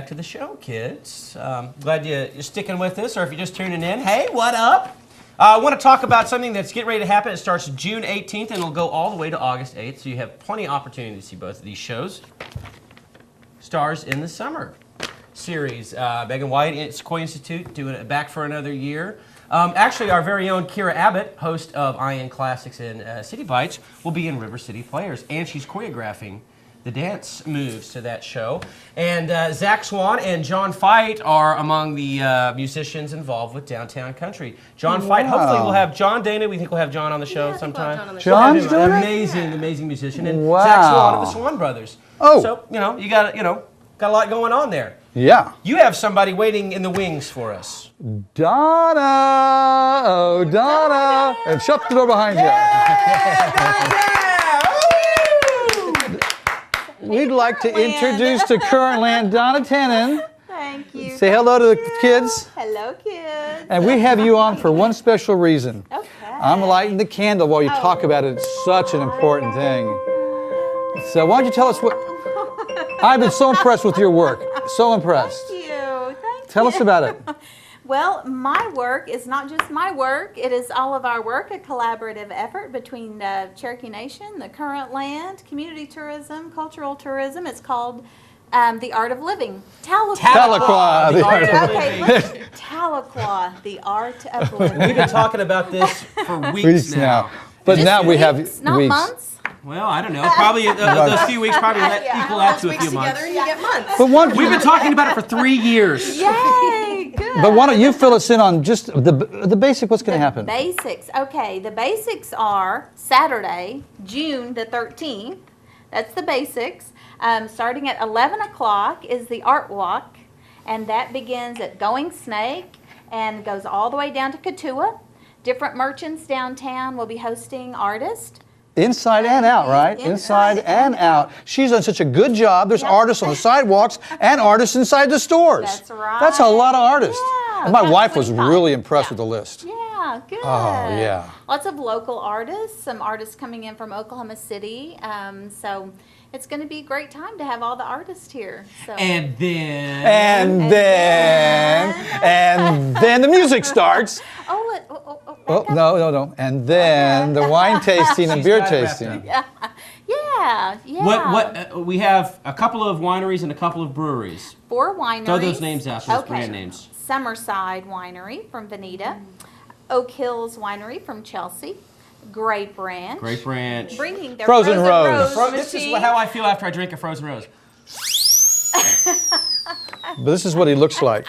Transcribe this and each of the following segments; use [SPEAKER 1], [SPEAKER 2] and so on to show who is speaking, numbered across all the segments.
[SPEAKER 1] back to the show, kids. Glad you're sticking with us, or if you're just tuning in, hey, what up? I want to talk about something that's getting ready to happen. It starts June 18th, and it'll go all the way to August 8th, so you have plenty of opportunity to see both of these shows. Stars in the Summer series. Megan White at Sequoia Institute doing it back for another year. Actually, our very own Kira Abbott, host of IN Classics and City Bites, will be in River City Players, and she's choreographing the dance moves to that show. And Zach Swan and John Fight are among the musicians involved with Downtown Country. John Fight, hopefully we'll have John Dana. We think we'll have John on the show sometime.
[SPEAKER 2] John's doing it?
[SPEAKER 1] Amazing musician. And Zach Swan of the Swan Brothers.
[SPEAKER 2] Oh.
[SPEAKER 1] So, you got a lot going on there.
[SPEAKER 2] Yeah.
[SPEAKER 1] You have somebody waiting in the wings for us.
[SPEAKER 2] Donna! Oh, Donna! And shut the door behind you. We'd like to introduce to Current Land Donna Tannen.
[SPEAKER 3] Thank you.
[SPEAKER 2] Say hello to the kids.
[SPEAKER 3] Hello, kids.
[SPEAKER 2] And we have you on for one special reason.
[SPEAKER 3] Okay.
[SPEAKER 2] I'm lighting the candle while you talk about it. It's such an important thing. So why don't you tell us what... I've been so impressed with your work. So impressed.
[SPEAKER 3] Thank you.
[SPEAKER 2] Tell us about it.
[SPEAKER 3] Well, my work is not just my work. It is all of our work, a collaborative effort between Cherokee Nation, the Current Land, community tourism, cultural tourism. It's called The Art of Living.
[SPEAKER 2] Tahlequah.
[SPEAKER 1] The Art of
[SPEAKER 3] Okay,
[SPEAKER 1] Living.
[SPEAKER 3] Tahlequah, The Art of Living.
[SPEAKER 1] We've been talking about this for weeks now.
[SPEAKER 2] But
[SPEAKER 3] Just
[SPEAKER 2] now we have
[SPEAKER 3] weeks, not
[SPEAKER 2] weeks.
[SPEAKER 3] months.
[SPEAKER 1] Well, I don't know. Probably those few weeks probably equal out to a few months.
[SPEAKER 4] Together and you get months.
[SPEAKER 2] But
[SPEAKER 1] We've been talking about it for 3 years.
[SPEAKER 3] Yay, good.
[SPEAKER 2] But why don't you fill us in on just the basic, what's going to happen?
[SPEAKER 3] Basics. Okay, the basics are Saturday, June the 13th. That's the basics. Starting at 11 o'clock is the art walk, and that begins at Going Snake and goes all the way down to Katua. Different merchants downtown will be hosting artists.
[SPEAKER 2] Inside and out, right? Inside and out. She's done such a good job. There's artists on the sidewalks and artists inside the stores.
[SPEAKER 3] That's right.
[SPEAKER 2] That's a lot of artists.
[SPEAKER 3] Yeah,
[SPEAKER 2] And my
[SPEAKER 3] about
[SPEAKER 2] wife was
[SPEAKER 3] 25.
[SPEAKER 2] really impressed with the list.
[SPEAKER 3] Yeah, good.
[SPEAKER 2] Oh, yeah.
[SPEAKER 3] Lots of local artists, some artists coming in from Oklahoma City. So it's going to be a great time to have all the artists here. So.
[SPEAKER 1] And then...
[SPEAKER 2] And then the music starts.
[SPEAKER 3] Oh,
[SPEAKER 2] No. And then the wine tasting and beer tasting.
[SPEAKER 3] yeah.
[SPEAKER 1] What we have a couple of wineries and a couple of breweries.
[SPEAKER 3] 4 wineries.
[SPEAKER 1] Throw those names out, those brand names.
[SPEAKER 3] Summerside Winery from Veneta, Oak Hills Winery from Chelsea, Grape Ranch. Bringing their
[SPEAKER 2] Frozen Rose.
[SPEAKER 1] This is how I feel after I drink a frozen rose.
[SPEAKER 2] But this is what he looks like.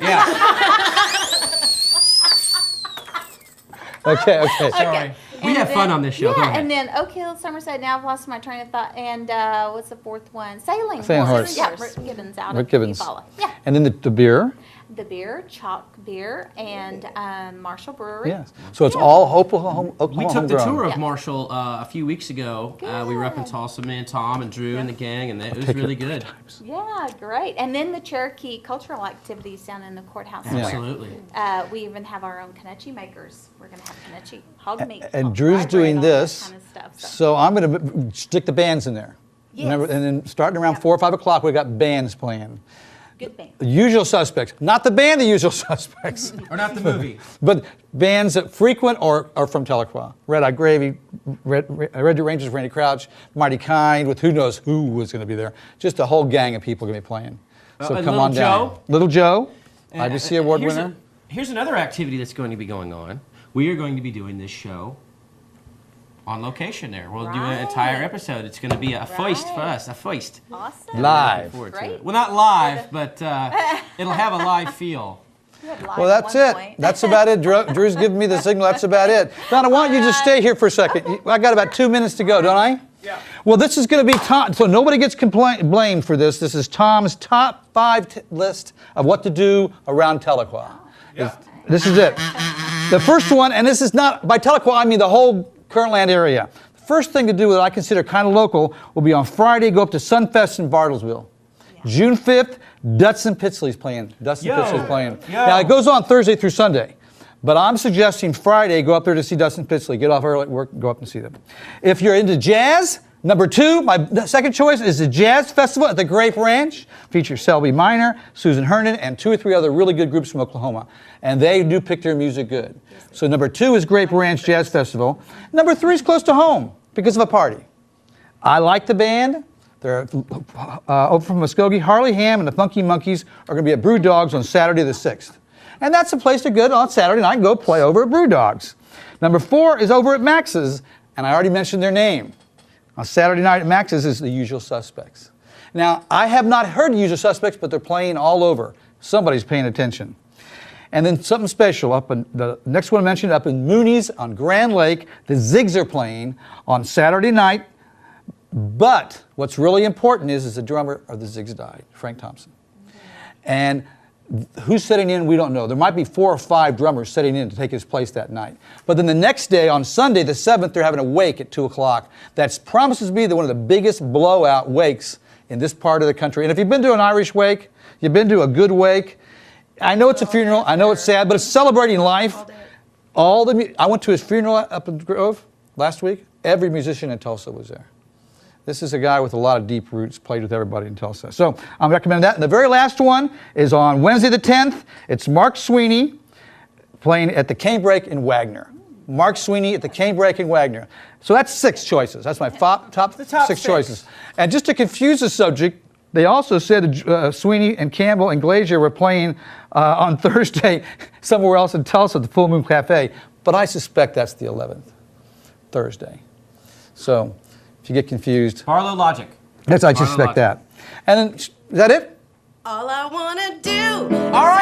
[SPEAKER 1] Yeah.
[SPEAKER 2] Okay.
[SPEAKER 1] Sorry. We have fun on this show. Go
[SPEAKER 3] Yeah,
[SPEAKER 1] ahead.
[SPEAKER 3] and then Oak Hills, Summerside. Now I've lost my train of thought. And what's the 4th one? Sailing
[SPEAKER 2] Horse.
[SPEAKER 3] Yeah, Rick Gibbons out
[SPEAKER 2] Rick
[SPEAKER 3] of
[SPEAKER 2] Gibbons.
[SPEAKER 3] Eufaula. Yeah.
[SPEAKER 2] And then the beer.
[SPEAKER 3] The beer, Chalk Beer, and Marshall Brewery.
[SPEAKER 2] Yes. So it's all Oklahoma
[SPEAKER 1] We took the
[SPEAKER 2] homegrown.
[SPEAKER 1] tour of
[SPEAKER 3] Yeah.
[SPEAKER 1] Marshall a few weeks ago. We were up in Tulsa, me and Tom and Drew and the gang, and it was really good.
[SPEAKER 3] Yeah, great. And then the Cherokee cultural activities down in the courthouse square.
[SPEAKER 1] Absolutely.
[SPEAKER 3] We even have our own Kanachi makers. We're going to have Kanachi hog meat.
[SPEAKER 2] And
[SPEAKER 3] hog
[SPEAKER 2] Drew's
[SPEAKER 3] fry
[SPEAKER 2] doing
[SPEAKER 3] bread, all that
[SPEAKER 2] this,
[SPEAKER 3] kind of stuff,
[SPEAKER 2] so I'm going to stick the bands in there.
[SPEAKER 3] Yes.
[SPEAKER 2] Remember, and then starting around 4 or 5 o'clock, we've got bands playing.
[SPEAKER 3] Good band.
[SPEAKER 2] The Usual Suspects, not the band, The Usual Suspects,
[SPEAKER 1] Or not the movie.
[SPEAKER 2] but bands that frequent or are from Tahlequah. Red Eye Gravy, Red Deer Rangers, Randy Crouch, Mighty Kind, with who knows who was going to be there. Just a whole gang of people going to be playing. So
[SPEAKER 1] and
[SPEAKER 2] come
[SPEAKER 1] Little
[SPEAKER 2] on down.
[SPEAKER 1] Joe.
[SPEAKER 2] Little Joe, IBC Award
[SPEAKER 1] Here's
[SPEAKER 2] winner.
[SPEAKER 1] Here's another activity that's going to be going on. We are going to be doing this show on location there. We'll do an entire episode. It's going to be a feast for us, a feast.
[SPEAKER 3] Awesome.
[SPEAKER 2] Live.
[SPEAKER 1] Looking forward to
[SPEAKER 3] Great.
[SPEAKER 1] it. Well, not live, but it'll have a live feel.
[SPEAKER 3] We had live
[SPEAKER 2] Well,
[SPEAKER 3] at
[SPEAKER 2] that's
[SPEAKER 3] one
[SPEAKER 2] it.
[SPEAKER 3] point.
[SPEAKER 2] That's about it. Drew's giving me the signal. That's about it. Donna, why don't you just stay here for a second? I got about 2 minutes to go, don't I?
[SPEAKER 1] Yeah.
[SPEAKER 2] Well, this is going to be Tom. So nobody gets blamed for this. This is Tom's top 5 list of what to do around Tahlequah.
[SPEAKER 1] Yeah.
[SPEAKER 2] This is it. The first one, and this is not by Tahlequah, I mean the whole Current Land area. The first thing to do that I consider kind of local will be on Friday, go up to Sunfest in Bartlesville. June 5th, Dutson Pitsley's playing. Pitsley's playing. Now, it goes on Thursday through Sunday. But I'm suggesting Friday, go up there to see Dustin Pitsley. Get off early at work and go up and see them. If you're into jazz, Number 2, my second choice is the Jazz Festival at the Grape Ranch. Features Selby Minor, Susan Herndon, and 2 or 3 other really good groups from Oklahoma. And they do pick their music good. So number 2 is Grape Ranch Jazz Festival. Number 3 is close to home because of a party. I like the band. They're over from Muskogee. Harley Ham and the Funky Monkeys are going to be at Brew Dogs on Saturday the 6th. And that's a place to go on Saturday night and go play over at Brew Dogs. Number 4 is over at Max's, and I already mentioned their name. On Saturday night at Max's is the Usual Suspects. Now, I have not heard the Usual Suspects, but they're playing all over. Somebody's paying attention. And then something special, up in the next one I mentioned, up in Mooney's on Grand Lake, the Zigs are playing on Saturday night. But what's really important is the drummer of the Zigs died, Frank Thompson. And who's sitting in, we don't know. There might be 4 or 5 drummers sitting in to take his place that night. But then the next day, on Sunday, the 7th, they're having a wake at 2 o'clock. That promises to be one of the biggest blowout wakes in this part of the country. And if you've been to an Irish wake, you've been to a good wake, I know it's a funeral, I know it's sad, but it's celebrating life. I went to his funeral up in Grove last week. Every musician in Tulsa was there. This is a guy with a lot of deep roots, played with everybody in Tulsa. So I'm recommending that. And the very last one is on Wednesday the 10th. It's Mark Sweeney playing at the Canebrake in Wagner. Mark Sweeney at the Canebrake in Wagner. So that's 6 choices. That's my top 6 choices. And just to confuse the subject, they also said Sweeney and Campbell and Glazier were playing on Thursday somewhere else in Tulsa at the Full Moon Cafe. But I suspect that's the 11th, Thursday. So if you get confused.
[SPEAKER 1] Barlow Logic.
[SPEAKER 2] I suspect that. And then, is that it?
[SPEAKER 4] All I wanna do.
[SPEAKER 1] All right.